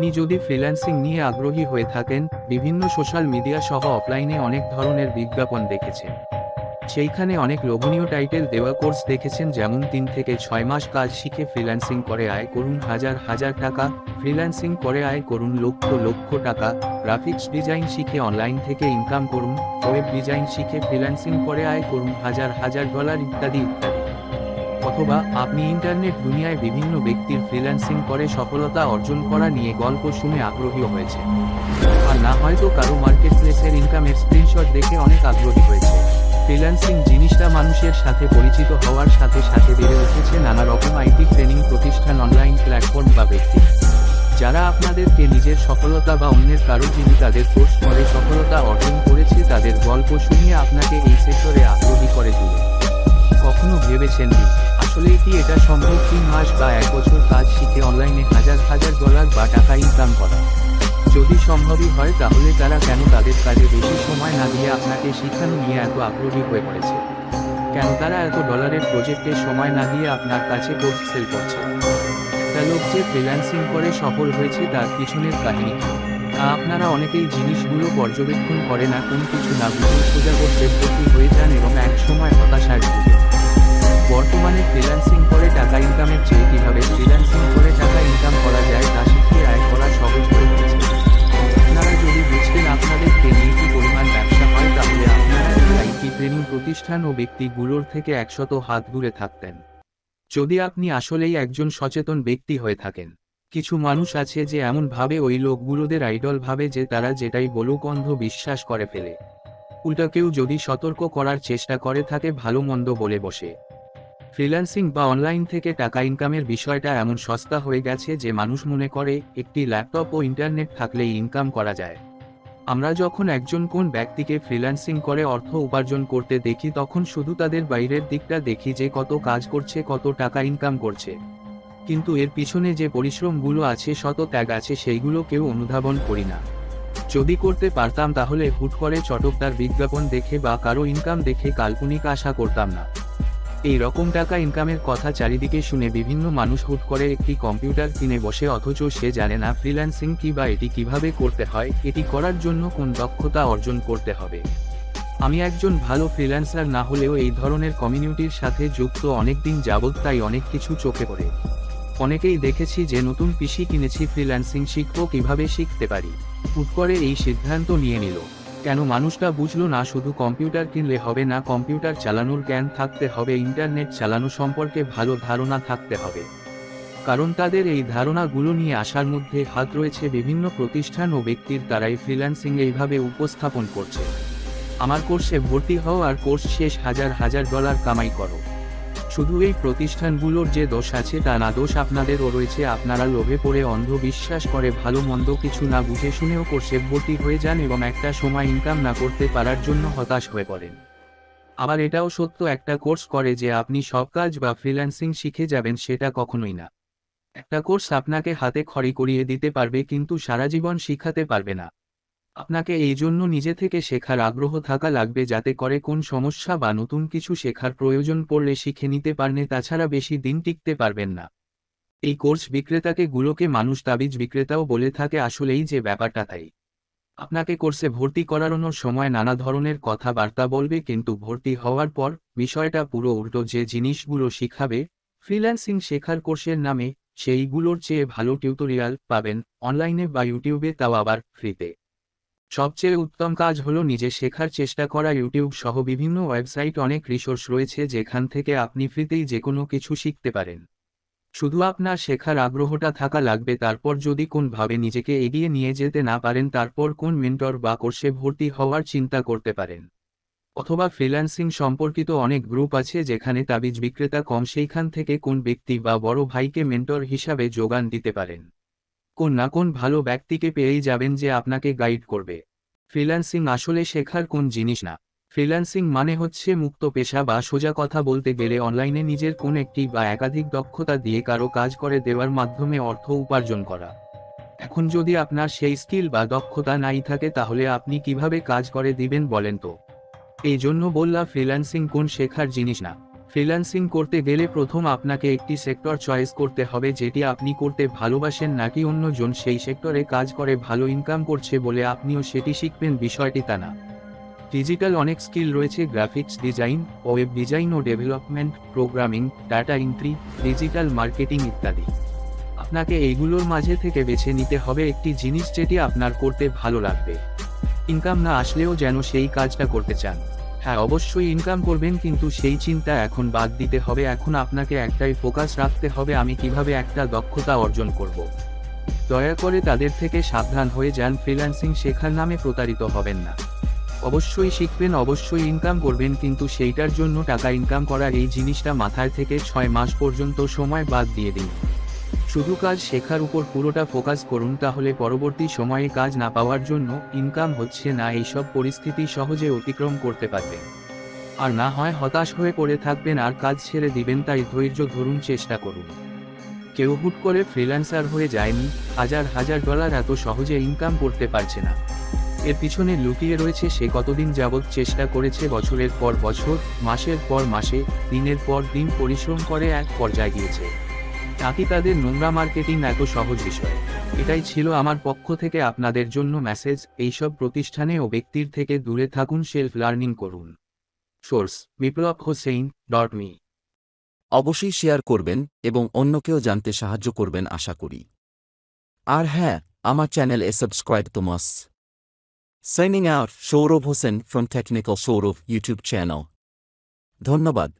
আপনি যদি ফ্রিল্যান্সিং নিয়ে আগ্রহী হয়ে থাকেন, বিভিন্ন সোশ্যাল মিডিয়া সহ অফলাইনে অনেক ধরনের বিজ্ঞাপন দেখেছেন। সেইখানে অনেক লোভনীয় টাইটেল দেওয়া কোর্স দেখেছেন, যেমন 3 থেকে 6 মাস কাজ শিখে ফ্রিল্যান্সিং করে আয় করুন হাজার হাজার টাকা, ফ্রিল্যান্সিং করে আয় করুন লক্ষ লক্ষ টাকা, গ্রাফিক্স ডিজাইন শিখে অনলাইন থেকে ইনকাম করুন, ওয়েব ডিজাইন শিখে ফ্রিল্যান্সিং করে আয় করুন হাজার হাজার ডলার, ইত্যাদি ইত্যাদি। অথবা আপনি ইন্টারনেট দুনিয়ায় বিভিন্ন ব্যক্তির ফ্রিল্যান্সিং করে সফলতা অর্জন করা নিয়ে গল্প শুনে আগ্রহী হয়েছে, আর না হয়তো কারো মার্কেটপ্লেসের ইনকামের স্ক্রিনশট দেখে অনেক আগ্রহী হয়েছে। ফ্রিল্যান্সিং জিনিসটা মানুষের সাথে পরিচিত হওয়ার সাথে সাথে বেড়ে উঠেছে নানা রকম আইটি ট্রেনিং প্রতিষ্ঠান, অনলাইন প্ল্যাটফর্ম বা ব্যক্তি, যারা আপনাদেরকে নিজের সফলতা বা অন্যের কারো যিনি তাদের কোর্স করে সফলতা অর্জন করেছে তাদের গল্প শুনিয়ে আপনাকে এই সেক্টরে আগ্রহী করে তোলে। কখনো ভেবেছেন কি আসলে কি এটা সম্ভব 3 মাস বা 1 বছর কাজ শিখে অনলাইনে হাজার হাজার ডলার বা টাকা ইনকাম করা? যদি সম্ভবই হয় তাহলে তারা কেন তাদের কাজে বেশি সময় না দিয়ে আপনাকে শিখানো নিয়ে এত আগ্রহী হয়ে পড়েছে? কেন তারা এত ডলারের প্রজেক্টে সময় না দিয়ে আপনার কাছে কোর্স সেল করছে? একটা লোক যে ফ্রিল্যান্সিং করে সফল হয়েছে তার পিছনের কাহিনী কি? আপনারা অনেকেই জিনিসগুলো পর্যবেক্ষণ করে না, কোন কিছু না বুঝে সোজা করতে ভর্তি হয়ে যান এবং এক সময় হতাশায় ভুগে। বর্তমানে ফ্রিল্যান্সিং করে টাকা ইনকামের চেয়ে কিভাবে ফ্রিল্যান্সিং করে টাকা ইনকাম করা যায় তা শিখে আয় করা সহজ হয়ে পড়েছে। আপনারা যদি বুঝতেন আপনাদেরকে নিয়ে কি পরিমাণ ব্যবসা হয়, তাহলে আপনারা এই আইটি ট্রেনিং প্রতিষ্ঠান ও ব্যক্তিগুলোর থেকে 100 হাত দূরে থাকতেন। যদি আপনি আসলেই একজন সচেতন ব্যক্তি হয়ে থাকেন। কিছু মানুষ আছে যে এমন ভাবে ওই লোকগুলোদের আইডল ভাবে যে তারা যেটাই বলুক অন্ধ বিশ্বাস করে ফেলে। উল্টা কেউ যদি সতর্ক করার চেষ্টা করে থাকে ভালো মন্দ বলে বসে। ফ্রিল্যান্সিং বা অনলাইন থেকে টাকা ইনকামের বিষয়টা এমন সস্তা হয়ে গেছে যে মানুষ মনে করে একটি ল্যাপটপ ও ইন্টারনেট থাকলেই ইনকাম করা যায়। আমরা যখন একজন কোন ব্যক্তিকে ফ্রিল্যান্সিং করে অর্থ উপার্জন করতে দেখি তখন শুধু তাদের বাইরের দিকটা দেখি যে কত কাজ করছে, কত টাকা ইনকাম করছে, কিন্তু এর পিছনে যে পরিশ্রমগুলো আছে, শত ত্যাগ আছে, সেইগুলো কেউ অনুধাবন করি না। যদি করতে পারতাম তাহলে হুট করে চটকদার বিজ্ঞাপন দেখে বা কারো ইনকাম দেখে কাল্পনিক আশা করতাম না। এই রকম টাকা ইনকামের কথা চারিদিকে শুনে বিভিন্ন মানুষ হুট করে একটি কম্পিউটার কিনে বসে, অথচ সে জানে না ফ্রিল্যান্সিং কি বা এটি কিভাবে করতে হয়, এটি করার জন্য কোন দক্ষতা অর্জন করতে হবে। আমি একজন ভালো ফ্রিল্যান্সার না হলেও এই ধরনের কমিউনিটির সাথে যুক্ত অনেকদিন যাবৎ, তাই অনেক কিছু চোখে পড়ে। অনেকেই দেখেছি যে নতুন পিসি কিনেছি, ফ্রিল্যান্সিং শিখবো, কিভাবে শিখতে পারি, হুট করে এই সিদ্ধান্ত নিয়ে নিল। কেন মানুষটা বুঝলো না শুধু কম্পিউটার কিনলে হবে না, কম্পিউটার চালানোর জ্ঞান থাকতে হবে, ইন্টারনেট চালানো সম্পর্কে ভালো ধারণা থাকতে হবে। কারণ তাদের এই ধারণাগুলো নিয়ে আসার মধ্যে হাত রয়েছে বিভিন্ন প্রতিষ্ঠান ও ব্যক্তির, দ্বারাই ফ্রিল্যান্সিং এইভাবে উপস্থাপন করছে। আমার কোর্সে ভর্তি হও আর কোর্স শেষ হাজার হাজার ডলার কামাই করো। শুধু এই প্রতিষ্ঠানগুলোর যে দোষ আছে তা না, দোষ আপনাদেরও রয়েছে। আপনারা লোভে পড়ে অন্ধ বিশ্বাস করে ভালো মন্দ কিছু না বুঝে শুনেও কোর্সে ভর্তি হয়ে যান এবং একটা সময় ইনকাম না করতে পারার জন্য হতাশ হয়ে পড়েন। আবার এটাও সত্য, একটা কোর্স করে যে আপনি সব কাজ বা ফ্রিল্যান্সিং শিখে যাবেন সেটা কখনোই না। একটা কোর্স আপনাকে হাতে খড়ি করিয়ে দিতে পারবে কিন্তু সারা জীবন শিখাতে পারবে না। আপনাকে এই জন্য নিজে থেকে শেখার আগ্রহ থাকা লাগবে, যাতে করে কোন সমস্যা বা নতুন কিছু শেখার প্রয়োজন পড়লে শিখে নিতে পারেন, তাছাড়া বেশি দিন টিকতে পারবেন না। এই কোর্স বিক্রেতাকে গুলোকে মানুষ তাবিজ বিক্রেতাও বলে থাকে, আসলেই যে ব্যাপারটা তাই। আপনাকে কোর্সে ভর্তি করানোর সময় নানা ধরনের কথাবার্তা বলবে, কিন্তু ভর্তি হওয়ার পর বিষয়টা পুরো উল্টো। যে জিনিসগুলো শিখাবে ফ্রিল্যান্সিং শেখার কোর্সের নামে, সেইগুলোর চেয়ে ভালো টিউটোরিয়াল পাবেন অনলাইনে বা ইউটিউবে, তাও আবার ফ্রিতে। সবচেয়ে উত্তম কাজ হলো নিজে শেখার চেষ্টা করা। ইউটিউব সহ বিভিন্ন ওয়েবসাইট, অনেক রিসোর্স রয়েছে যেখান থেকে আপনি ফ্রিতেই যে কোনো কিছু শিখতে পারেন। শুধু আপনার শেখার আগ্রহটা থাকা লাগবে। তারপর যদি কোনোভাবে নিজেকে এগিয়ে নিয়ে যেতে না পারেন, তারপর কোন মেন্টর বা কোর্সে ভর্তি হওয়ার চিন্তা করতে পারেন। অথবা ফ্রিল্যান্সিং সম্পর্কিত অনেক গ্রুপ আছে যেখানে তাবিজ বিক্রেতা কম, সেইখান থেকে কোন ব্যক্তি বা বড় ভাইকে মেন্টর হিসাবে যোগান দিতে পারেন। কোন না কোন ভালো ব্যক্তিকে পেয়েই যাবেন যে আপনাকে গাইড করবে। ফ্রিল্যান্সিং আসলে শেখার কোন জিনিস না। ফ্রিল্যান্সিং মানে হচ্ছে মুক্ত পেশা, বা সোজা কথা বলতে গেলে অনলাইনে নিজের কোন একটি বা একাধিক দক্ষতা দিয়ে কারো কাজ করে দেওয়ার মাধ্যমে অর্থ উপার্জন করা। এখন যদি আপনার সেই স্কিল বা দক্ষতা নাই থাকে তাহলে আপনি কিভাবে কাজ করে দিবেন বলেন তো? এই জন্য বললাম ফ্রিল্যান্সিং কোন শেখার জিনিস না। ফ্রিল্যান্সিং করতে গেলে প্রথম আপনাকে একটি সেক্টর চয়েস করতে হবে যেটি আপনি করতে ভালোবাসেন, নাকি অন্যজন সেই সেক্টরে কাজ করে ভালো ইনকাম করছে বলে আপনিও সেটি শিখবেন, বিষয়টি তা না। ডিজিটাল অনেক স্কিল রয়েছে, গ্রাফিক্স ডিজাইন, ওয়েব ডিজাইন ও development, programming, data entry, digital marketing ইত্যাদি। আপনাকে এইগুলোর মাঝে থেকে বেছে নিতে হবে একটি জিনিস যেটি আপনার করতে ভালো লাগবে। ইনকাম না আসলেও যেন সেই কাজটা করতে চান। হ্যাঁ, অবশ্যই ইনকাম করবেন, কিন্তু সেই চিন্তা এখন বাদ দিতে হবে। এখন আপনাকে একটাই ফোকাস রাখতে হবে, আমি কিভাবে একটা দক্ষতা অর্জন করব। দয়া করে তাদের থেকে সাবধান হয়ে যান, ফ্রিল্যান্সিং শেখার নামে প্রতারিত হবেন না। অবশ্যই শিখবেন, অবশ্যই ইনকাম করবেন, কিন্তু সেইটার জন্য টাকা ইনকাম করা এই জিনিসটা মাথায় থেকে 6 মাস পর্যন্ত সময় বাদ দিয়ে দিন। শুধু কাজ শেখার উপর পুরোটা ফোকাস করুন, তাহলে পরবর্তী সময়ে কাজ না পাওয়ার জন্য, ইনকাম হচ্ছে না এইসব পরিস্থিতি সহজে অতিক্রম করতে পারবেন। আর না হয় হতাশ হয়ে পড়ে থাকবেন আর কাজ ছেড়ে দিবেন। তাই ধৈর্য ধরুন, চেষ্টা করুন। কেউ হুট করে ফ্রিল্যান্সার হয়ে যায়নি, হাজার হাজার ডলার এত সহজে ইনকাম করতে পারছে না। এর পিছনে লুকিয়ে রয়েছে সে কতদিন যাবৎ চেষ্টা করেছে, বছরের পর বছর, মাসের পর মাসে, দিনের পর দিন পরিশ্রম করে এক পর্যায়ে গিয়েছে। নাকি তাদের নোংরা মার্কেটিং এত সহজ বিষয়? এটাই ছিল আমার পক্ষ থেকে আপনাদের জন্য মেসেজ। এইসব প্রতিষ্ঠানে ও ব্যক্তির থেকে দূরে থাকুন, সেলফ লার্নিং করুন। Source: biplobhosein.me। অবশ্যই শেয়ার করবেন এবং অন্যকেও জানতে সাহায্য করবেন আশা করি। আর হ্যাঁ, আমার চ্যানেলে সাবস্ক্রাইব তো must. Signing out, Showrov Hossain from Technical Showrov YouTube channel. ধন্যবাদ।